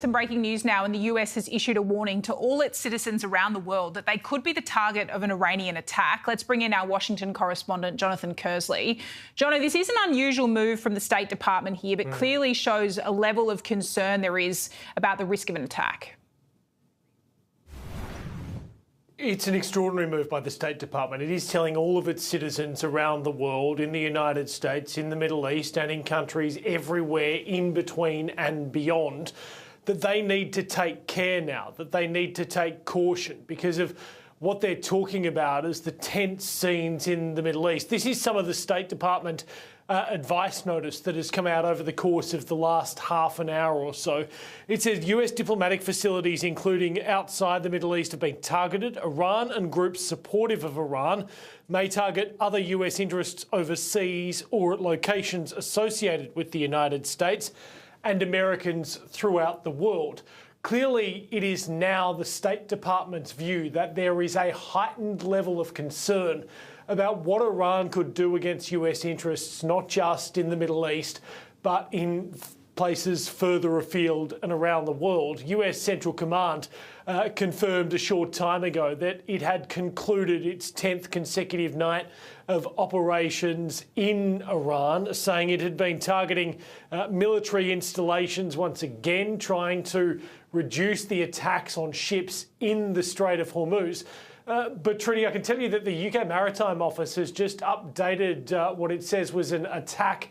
Some breaking news now, and the US has issued a warning to all its citizens around the world that they could be the target of an Iranian attack. Let's bring in our Washington correspondent, Jonathan Kersley. Jono, this is an unusual move from the State Department here, but clearly shows a level of concern there is about the risk of an attack. It's an extraordinary move by the State Department. It is telling all of its citizens around the world, in the United States, in the Middle East and in countries everywhere in between and beyond, that they need to take care now, that they need to take caution because of what they're talking about as the tense scenes in the Middle East. This is some of the State Department advice notice that has come out over the course of the last half an hour or so. It says US diplomatic facilities, including outside the Middle East, have been targeted. Iran and groups supportive of Iran may target other US interests overseas or at locations associated with the United States and Americans throughout the world. Clearly, it is now the State Department's view that there is a heightened level of concern about what Iran could do against US interests, not just in the Middle East, but in places further afield and around the world. US Central Command confirmed a short time ago that it had concluded its 10th consecutive night of operations in Iran, saying it had been targeting military installations once again, trying to reduce the attacks on ships in the Strait of Hormuz. But Trudy, I can tell you that the UK Maritime Office has just updated what it says was an attack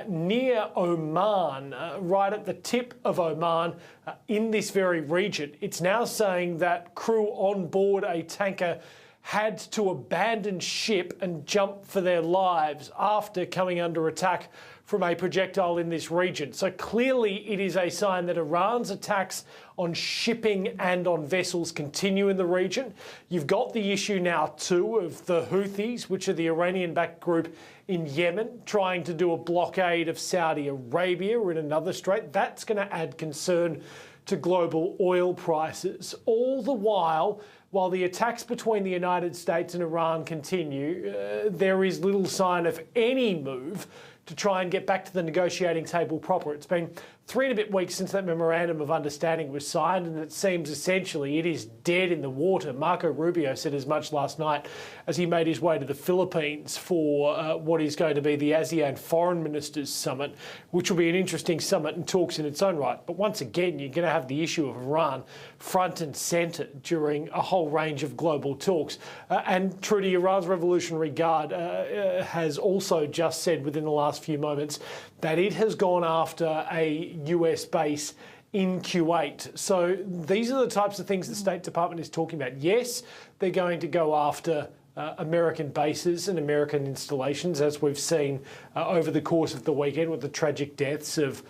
near Oman, right at the tip of Oman in this very region. It's now saying that crew on board a tanker had to abandon ship and jump for their lives after coming under attack from a projectile in this region. So clearly it is a sign that Iran's attacks on shipping and on vessels continue in the region. You've got the issue now too of the Houthis, which are the Iranian-backed group in Yemen, trying to do a blockade of Saudi Arabia in another strait. That's going to add concern to global oil prices. All the while the attacks between the United States and Iran continue, there is little sign of any move to try and get back to the negotiating table proper. It's been 3 and a bit weeks since that memorandum of understanding was signed, and it seems essentially it is dead in the water. Marco Rubio said as much last night as he made his way to the Philippines for what is going to be the ASEAN Foreign Ministers Summit, which will be an interesting summit and talks in its own right. But once again, you're going to have the issue of Iran front and centre during a whole range of global talks. And Trudy, Iran's Revolutionary Guard has also just said within the last few moments that it has gone after a US base in Kuwait. So these are the types of things the State Department is talking about. Yes, they're going to go after American bases and American installations, as we've seen over the course of the weekend with the tragic deaths of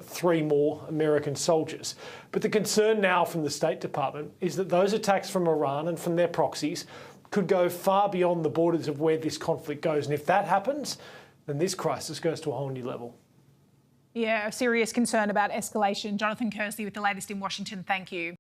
3 more American soldiers. But the concern now from the State Department is that those attacks from Iran and from their proxies could go far beyond the borders of where this conflict goes. And if that happens, then this crisis goes to a whole new level. Yeah, a serious concern about escalation. Jonathan Kersley with the latest in Washington. Thank you.